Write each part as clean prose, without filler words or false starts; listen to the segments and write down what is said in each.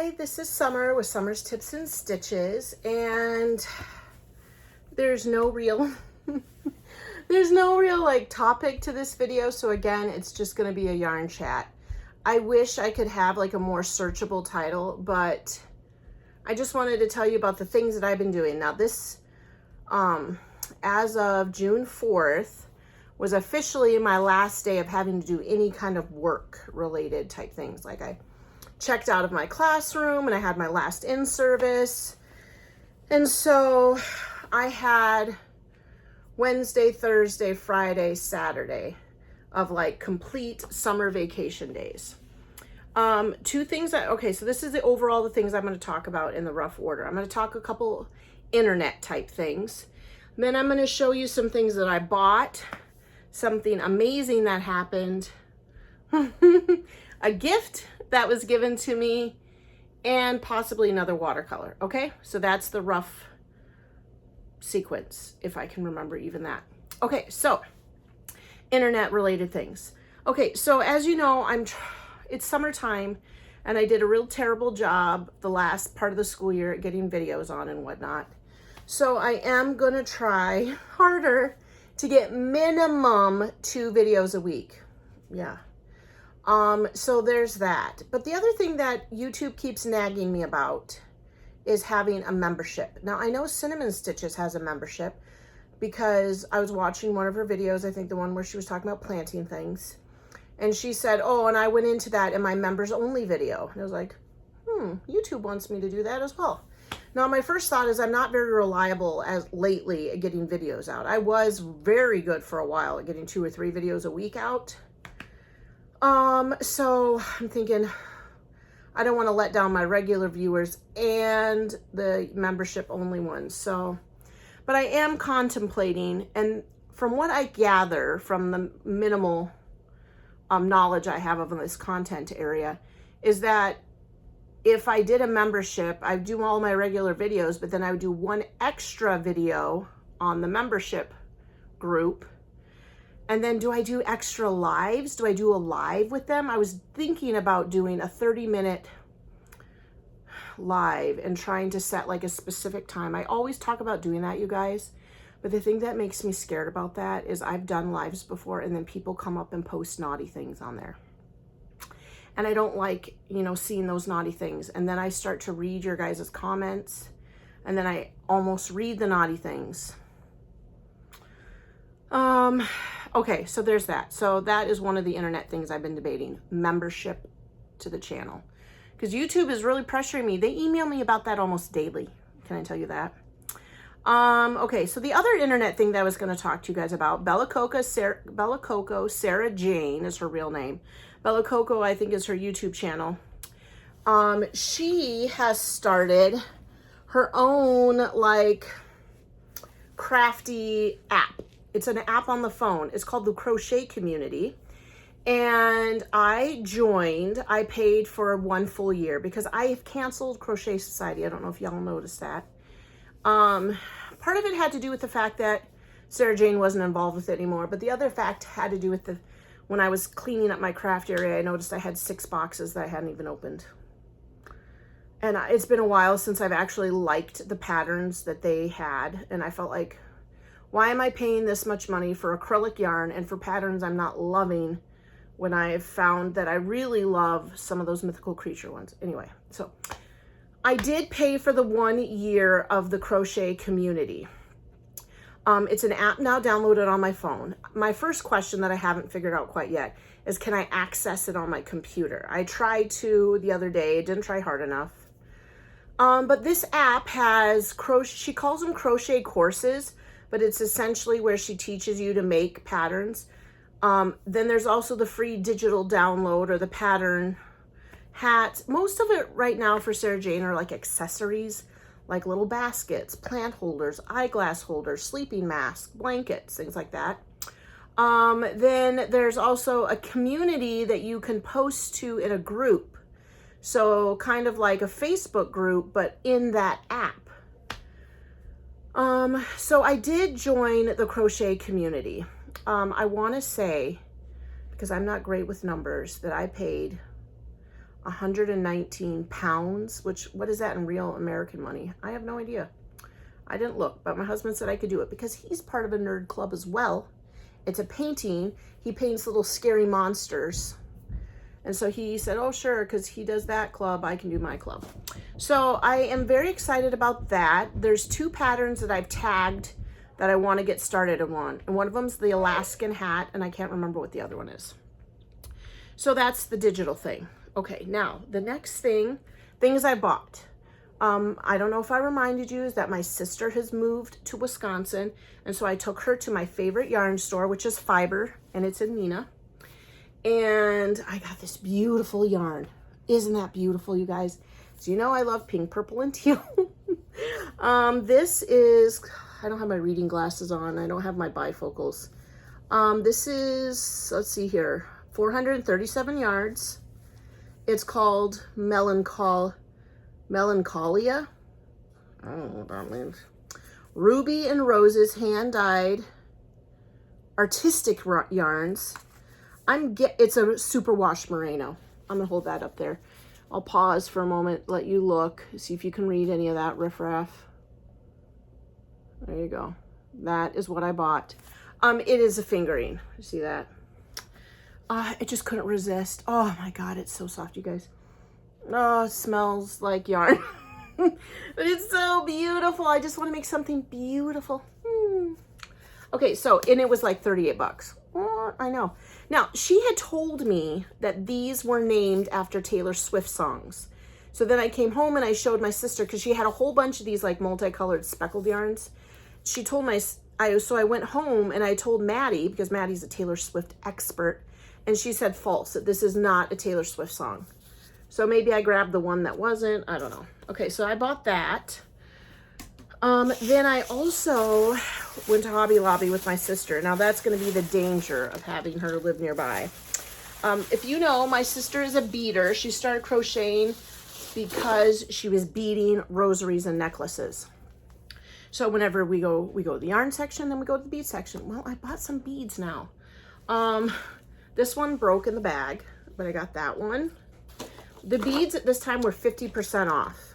Hi, this is Summer with Summer's Tips and Stitches, and there's no real like topic to this video, so again, it's just going to be a yarn chat. I wish I could have like a more searchable title, but I just wanted to tell you about the things that I've been doing. Now this, as of June 4th, was officially my last day of having to do any kind of work related type things. Like I checked out of my classroom and I had my last in-service. And so I had Wednesday, Thursday, Friday, Saturday of like complete summer vacation days. Two things okay, so this is the things I'm going to talk about in the rough order. I'm going to talk a couple internet type things. Then I'm going to show you some things that I bought, something amazing that happened, a gift that was given to me, and possibly another watercolor. Okay, so that's the rough sequence, if I can remember even that. Okay, so internet related things. Okay, so as you know, it's summertime, and I did a real terrible job the last part of the school year at getting videos on and whatnot. So I am gonna try harder to get minimum 2 videos a week. Yeah. So there's that. But the other thing that YouTube keeps nagging me about is having a membership. Now I know Cinnamon Stitches has a membership because I was watching one of her videos, I think the one where she was talking about planting things. And she said, oh, and I went into that in my members only video. And I was like, YouTube wants me to do that as well. Now my first thought is I'm not very reliable as lately at getting videos out. I was very good for a while at getting 2 or 3 videos a week out. So I'm thinking I don't want to let down my regular viewers and the membership only ones. So, but I am contemplating, and from what I gather from the minimal knowledge I have of this content area, is that if I did a membership, I do all my regular videos, but then I would do one extra video on the membership group. And then do I do extra lives? Do I do a live with them? I was thinking about doing a 30-minute live and trying to set like a specific time. I always talk about doing that, you guys. But the thing that makes me scared about that is I've done lives before and then people come up and post naughty things on there. And I don't like, seeing those naughty things. And then I start to read your guys' comments. And then I almost read the naughty things. Okay, so there's that. So that is one of the internet things I've been debating. Membership to the channel. Because YouTube is really pressuring me. They email me about that almost daily. Can I tell you that? Okay, so the other internet thing that I was going to talk to you guys about, Bella Coco, Sarah Jane is her real name. Bella Coco, I think, is her YouTube channel. She has started her own, like, crafty app. It's an app on the phone. It's called the Crochet Community. And I joined. I paid for 1 full year because I have canceled Crochet Society. I don't know if y'all noticed that. Part of it had to do with the fact that Sarah Jane wasn't involved with it anymore. But the other fact had to do with when I was cleaning up my craft area, I noticed I had 6 boxes that I hadn't even opened. And it's been a while since I've actually liked the patterns that they had. And I felt like, why am I paying this much money for acrylic yarn and for patterns I'm not loving when I've found that I really love some of those mythical creature ones? Anyway, so I did pay for the 1 year of the Crochet Community. It's an app now downloaded on my phone. My first question that I haven't figured out quite yet is, can I access it on my computer? I tried to the other day, didn't try hard enough. But this app has she calls them crochet courses, but it's essentially where she teaches you to make patterns. Then there's also the free digital download or the pattern hats. Most of it right now for Sarah Jane are like accessories, like little baskets, plant holders, eyeglass holders, sleeping masks, blankets, things like that. Then there's also a community that you can post to in a group. So kind of like a Facebook group, but in that app. So I did join the Crochet Community. I want to say, because I'm not great with numbers, that I paid 119 pounds, which, what is that in real American money? I have no idea. I didn't look, but my husband said I could do it because he's part of a nerd club as well. It's a painting. He paints little scary monsters. And so he said, oh, sure, because he does that club, I can do my club. So I am very excited about that. There's 2 patterns that I've tagged that I want to get started on. And one of them's the Alaskan hat, and I can't remember what the other one is. So that's the digital thing. Okay, now the next things I bought. I don't know if I reminded you, is that my sister has moved to Wisconsin. And so I took her to my favorite yarn store, which is Fiber, and it's in Neenah. And I got this beautiful yarn. Isn't that beautiful, you guys? So you know I love pink, purple, and teal. This is, I don't have my reading glasses on. I don't have my bifocals. This is, let's see here, 437 yards. It's called Melancholia. I don't know what that means. Ruby and Roses hand-dyed artistic yarns. It's a superwash merino. I'm gonna hold that up there. I'll pause for a moment, let you look, see if you can read any of that riffraff. There you go. That is what I bought. It is a fingering. You see that? I just couldn't resist. Oh my God, it's so soft, you guys. Oh, it smells like yarn. But it's so beautiful. I just want to make something beautiful. Okay, so, and it was like 38 bucks. Oh, I know. Now, she had told me that these were named after Taylor Swift songs. So then I came home and I showed my sister, because she had a whole bunch of these like multicolored speckled yarns. She told so I went home and I told Maddie, because Maddie's a Taylor Swift expert, and she said false, that this is not a Taylor Swift song. So maybe I grabbed the one that wasn't, I don't know. Okay, so I bought that. Then I also went to Hobby Lobby with my sister. Now that's going to be the danger of having her live nearby. If you know, my sister is a beader. She started crocheting because she was beading rosaries and necklaces. So whenever we go to the yarn section, then we go to the bead section. Well, I bought some beads now. This one broke in the bag, but I got that one. The beads at this time were 50% off.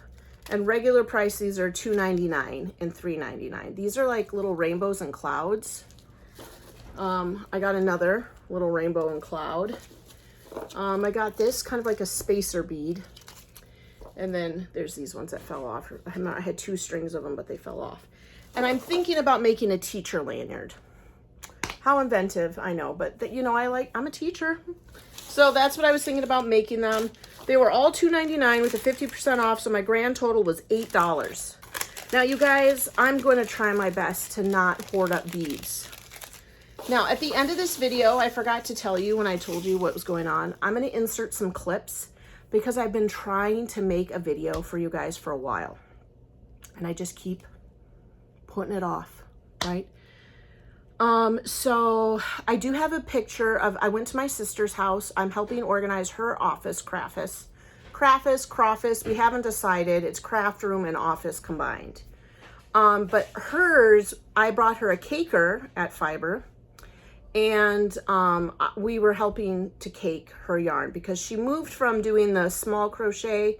And regular price, these are $2.99 and $3.99. These are like little rainbows and clouds. I got another little rainbow and cloud. I got this kind of like a spacer bead. And then there's these ones that fell off. I had 2 strings of them, but they fell off. And I'm thinking about making a teacher lanyard. How inventive, I know, but you know, I'm a teacher. So that's what I was thinking about making them. They were all $2.99 with a 50% off, so my grand total was $8. Now, you guys, I'm going to try my best to not hoard up beads. Now, at the end of this video, I forgot to tell you when I told you what was going on. I'm going to insert some clips because I've been trying to make a video for you guys for a while. And I just keep putting it off, right? So I do have a picture of, I went to my sister's house. I'm helping organize her office, crawfish, we haven't decided. It's craft room and office combined. But hers, I brought her a caker at Fiber, and we were helping to cake her yarn because she moved from doing the small crochet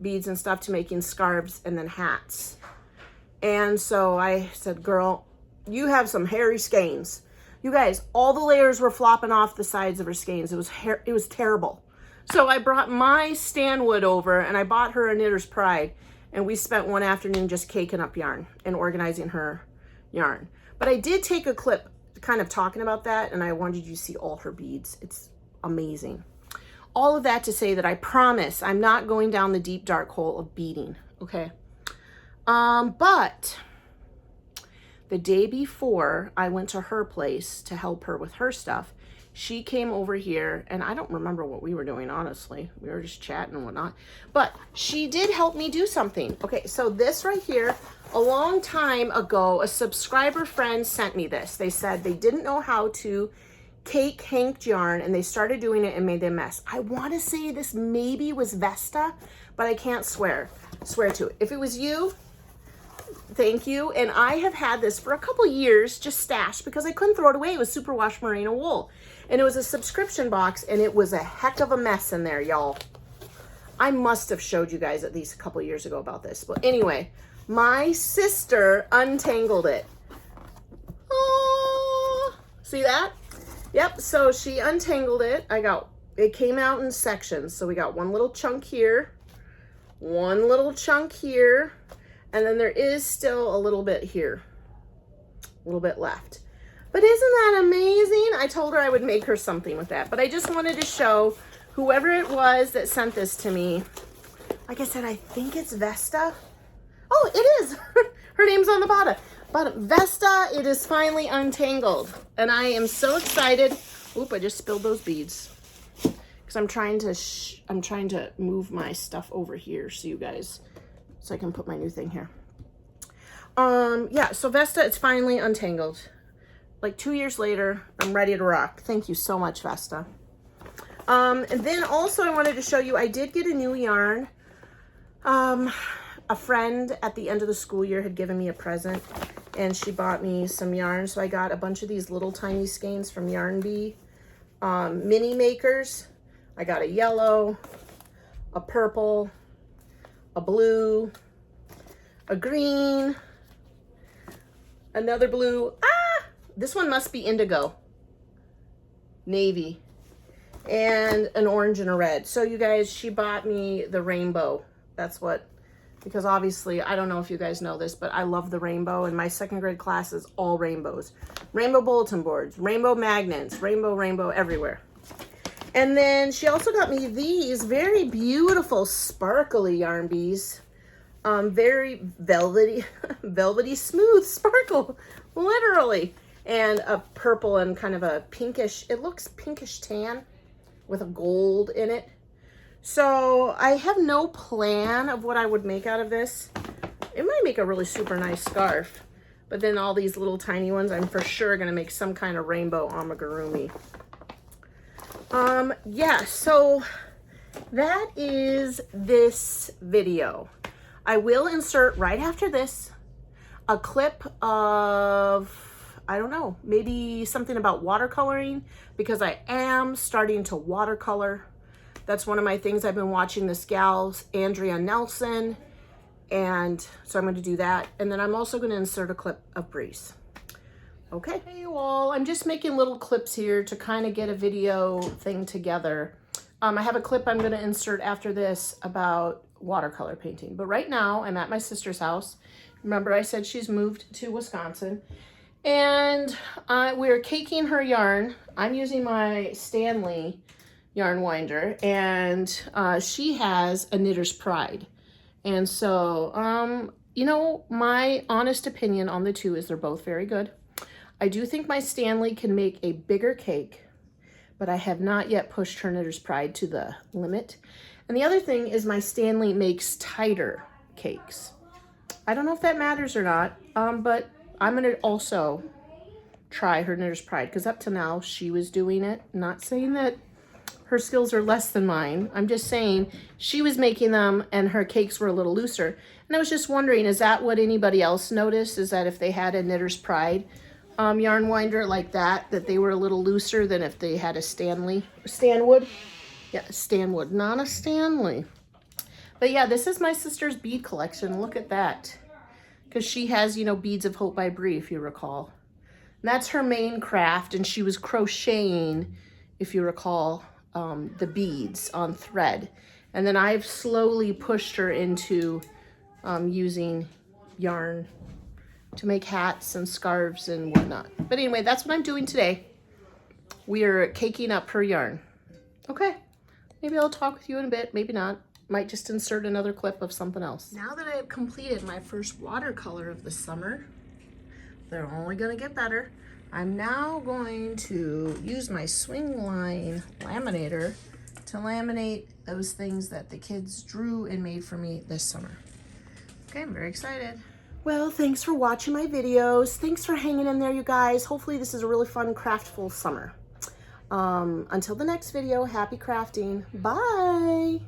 beads and stuff to making scarves and then hats. And so I said, girl, you have some hairy skeins. You guys, all the layers were flopping off the sides of her skeins. It was terrible. So I brought my Stanwood over and I bought her a Knitter's Pride, and we spent one afternoon just caking up yarn and organizing her yarn. But I did take a clip kind of talking about that, and I wanted you to see all her beads. It's amazing. All of that to say that I promise I'm not going down the deep dark hole of beading, okay? But the day before I went to her place to help her with her stuff, she came over here, and I don't remember what we were doing, honestly. We were just chatting and whatnot. But she did help me do something. Okay, so this right here, a long time ago, a subscriber friend sent me this. They said they didn't know how to cake hanked yarn, and they started doing it and made a mess. I want to say this maybe was Vesta, but I can't swear to it. If it was you, thank you. And I have had this for a couple years, just stashed, because I couldn't throw it away. It was superwash merino wool, and it was a subscription box, and it was a heck of a mess in there, y'all. I must have showed you guys at least a couple years ago about this. But anyway, my sister untangled it. Oh, see that? Yep, so she untangled it. It came out in sections. So we got one little chunk here, one little chunk here, and then there is still a little bit here, a little bit left. But isn't that amazing? I told her I would make her something with that, but I just wanted to show whoever it was that sent this to me. Like I said, I think it's Vesta. Oh, it is. Her name's on the bottom. But Vesta, it is finally untangled. And I am so excited. Oop, I just spilled those beads. Because I'm trying to move my stuff over here so I can put my new thing here. Yeah, so Vesta, it's finally untangled. Like 2 years later, I'm ready to rock. Thank you so much, Vesta. And then also I wanted to show you, I did get a new yarn. A friend at the end of the school year had given me a present, and she bought me some yarn. So I got a bunch of these little tiny skeins from Yarn Bee, mini makers. I got a yellow, a purple, a blue, a green, another blue. This one must be indigo, navy, and an orange and a red. So you guys, she bought me the rainbow. That's what, because obviously, I don't know if you guys know this, but I love the rainbow, and my second grade class is all rainbows. Rainbow bulletin boards, rainbow magnets, rainbow everywhere. And then she also got me these very beautiful sparkly Yarn Bees. Very velvety smooth sparkle, literally. And a purple and kind of a pinkish, it looks pinkish tan with a gold in it. So I have no plan of what I would make out of this. It might make a really super nice scarf, but then all these little tiny ones, I'm for sure gonna make some kind of rainbow amigurumi. Yeah, so that is this video. I will insert right after this a clip of, I don't know, maybe something about watercoloring, because I am starting to watercolor. That's one of my things. I've been watching this gal, Andrea Nelson, and so I'm going to do that. And then I'm also going to insert a clip of Breeze. Okay. Hey you all, I'm just making little clips here to kind of get a video thing together. I have a clip I'm going to insert after this about watercolor painting. But right now, I'm at my sister's house. Remember, I said she's moved to Wisconsin. And we're caking her yarn. I'm using my Stanley yarn winder, and she has a Knitter's Pride. And so, you know, my honest opinion on the two is they're both very good. I do think my Stanley can make a bigger cake, but I have not yet pushed her Knitter's Pride to the limit. And the other thing is my Stanley makes tighter cakes. I don't know if that matters or not, but I'm going to also try her Knitter's Pride, because up to now she was doing it. Not saying that her skills are less than mine. I'm just saying she was making them and her cakes were a little looser. And I was just wondering, is that what anybody else noticed? Is that if they had a Knitter's Pride yarn winder like that they were a little looser than if they had a Stanwood? Yeah, Stanwood, not a Stanley. But yeah, this is my sister's bead collection. Look at that. Because she has, you know, Beads of Hope by Brie, if you recall. And that's her main craft, and she was crocheting, if you recall, the beads on thread. And then I've slowly pushed her into using yarn to make hats and scarves and whatnot. But anyway, that's what I'm doing today. We are caking up her yarn. Okay, maybe I'll talk with you in a bit, maybe not. Might just insert another clip of something else. Now that I have completed my first watercolor of the summer, they're only gonna get better. I'm now going to use my swing line laminator to laminate those things that the kids drew and made for me this summer. Okay, I'm very excited. Well, thanks for watching my videos. Thanks for hanging in there, you guys. Hopefully this is a really fun, craftful summer. Until the next video, happy crafting. Bye.